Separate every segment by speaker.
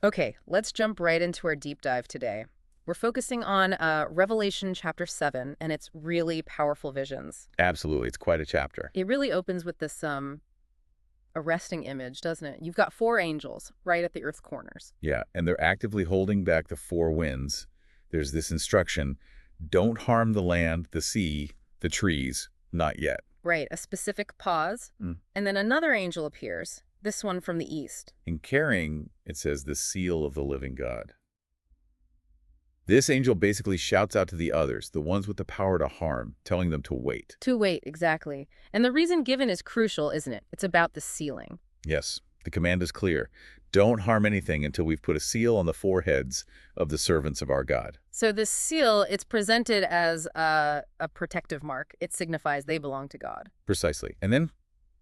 Speaker 1: Okay, let's jump right into our deep dive today. We're focusing on Revelation chapter 7 and its really powerful visions.
Speaker 2: Absolutely. It's quite a chapter.
Speaker 1: It really opens with this arresting image, doesn't it? You've got four angels right at the earth corners.
Speaker 2: Yeah, and they're actively holding back the four winds. There's this instruction, don't harm the land, the sea, the trees, not yet.
Speaker 1: Right, a specific pause.
Speaker 2: Mm.
Speaker 1: And then another angel appears, this one from the east.
Speaker 2: In carrying, it says, the seal of the living God. This angel basically shouts out to the others, the ones with the power to harm, telling them to wait.
Speaker 1: To wait, exactly. And the reason given is crucial, isn't it? It's about the sealing.
Speaker 2: Yes, the command is clear. Don't harm anything until we've put a seal on the foreheads of the servants of our God.
Speaker 1: So this seal, it's presented as a protective mark. It signifies they belong to God.
Speaker 2: Precisely. And then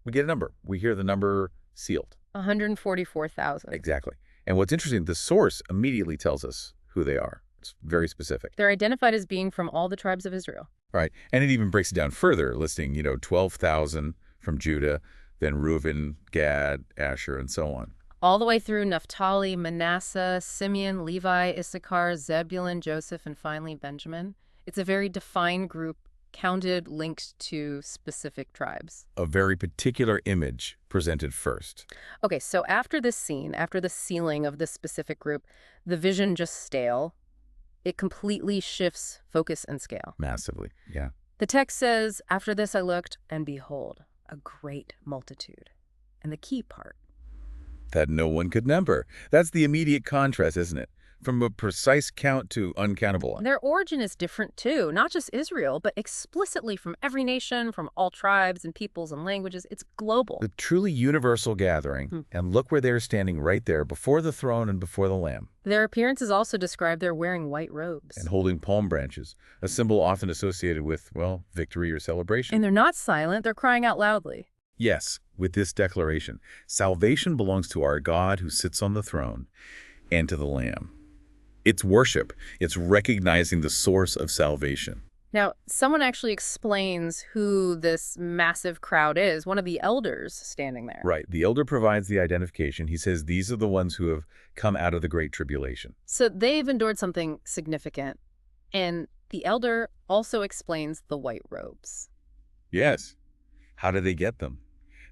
Speaker 2: we get a number. We hear the number sealed.
Speaker 1: 144,000.
Speaker 2: Exactly. And what's interesting, the source immediately tells us who they are. It's very specific.
Speaker 1: They're identified as being from all the tribes of Israel.
Speaker 2: Right. And it even breaks it down further, listing, 12,000 from Judah, then Reuben, Gad, Asher, and so on.
Speaker 1: All the way through Naphtali, Manasseh, Simeon, Levi, Issachar, Zebulun, Joseph, and finally Benjamin. It's a very defined group, counted, linked to specific tribes.
Speaker 2: A very particular image presented first.
Speaker 1: Okay, so after this scene, after the sealing of this specific group, the vision just stale. It completely shifts focus and scale.
Speaker 2: Massively, yeah.
Speaker 1: The text says, after this I looked, and behold, a great multitude. And the key part,
Speaker 2: That no one could number. That's the immediate contrast, isn't it? From a precise count to uncountable.
Speaker 1: their origin is different too, not just Israel, but explicitly from every nation, from all tribes and peoples and languages. It's global.
Speaker 2: The truly universal gathering. And look where they're standing right there, before the throne and before the Lamb.
Speaker 1: Their appearance is also described. They're wearing white robes.
Speaker 2: And holding palm branches, a symbol often associated with, well, victory or celebration.
Speaker 1: And they're not silent, they're crying out loudly.
Speaker 2: Yes, with this declaration, salvation belongs to our God who sits on the throne and to the Lamb. It's worship. It's recognizing the source of salvation.
Speaker 1: Now, someone actually explains who this massive crowd is, one of the elders standing there.
Speaker 2: Right. The elder provides the identification. He says these are the ones who have come out of the Great Tribulation.
Speaker 1: So they've endured something significant. And the elder also explains the white robes.
Speaker 2: Yes. How did they get them?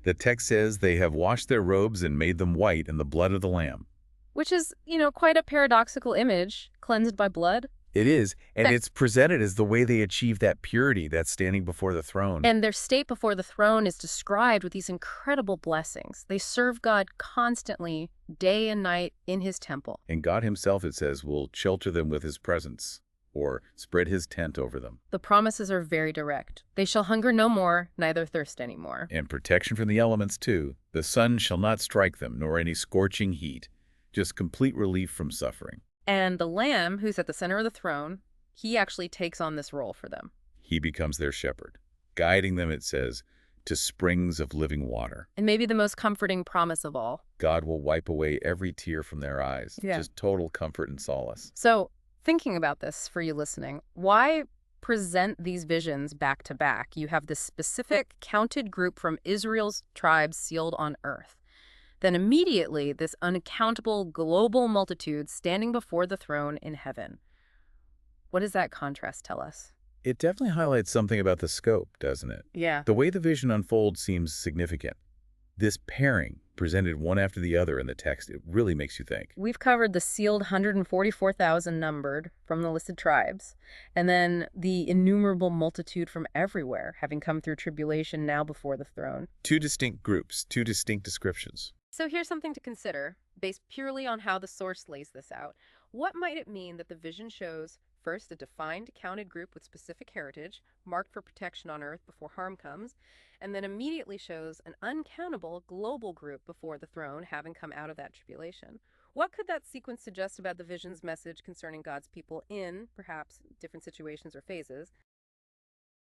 Speaker 2: The text says they have washed their robes and made them white in the blood of the Lamb.
Speaker 1: Which is, quite a paradoxical image, cleansed by blood.
Speaker 2: It is, and it's presented as the way they achieve that purity that's standing before the throne.
Speaker 1: And their state before the throne is described with these incredible blessings. They serve God constantly, day and night, in his temple.
Speaker 2: And God himself, it says, will shelter them with his presence, or spread his tent over them.
Speaker 1: The promises are very direct. They shall hunger no more, neither thirst any more.
Speaker 2: And protection from the elements, too. The sun shall not strike them, nor any scorching heat. Just complete relief from suffering.
Speaker 1: And the Lamb, who's at the center of the throne, he actually takes on this role for them.
Speaker 2: He becomes their shepherd, guiding them, it says, to springs of living water.
Speaker 1: And maybe the most comforting promise of all.
Speaker 2: God will wipe away every tear from their eyes.
Speaker 1: Yeah.
Speaker 2: Just total comfort and solace.
Speaker 1: So, thinking about this for you listening, why present these visions back to back? You have this specific counted group from Israel's tribes sealed on earth. Then immediately, this uncountable global multitude standing before the throne in heaven. What does that contrast tell us?
Speaker 2: It definitely highlights something about the scope, doesn't it?
Speaker 1: Yeah.
Speaker 2: The way the vision unfolds seems significant. This pairing, presented one after the other in the text, it really makes you think.
Speaker 1: We've covered the sealed 144,000 numbered from the listed tribes, and then the innumerable multitude from everywhere, having come through tribulation now before the throne.
Speaker 2: Two distinct groups, two distinct descriptions.
Speaker 1: So here's something to consider, based purely on how the source lays this out. What might it mean that the vision shows, first, a defined, counted group with specific heritage, marked for protection on earth before harm comes, and then immediately shows an uncountable global group before the throne, having come out of that tribulation? What could that sequence suggest about the vision's message concerning God's people in, perhaps, different situations or phases?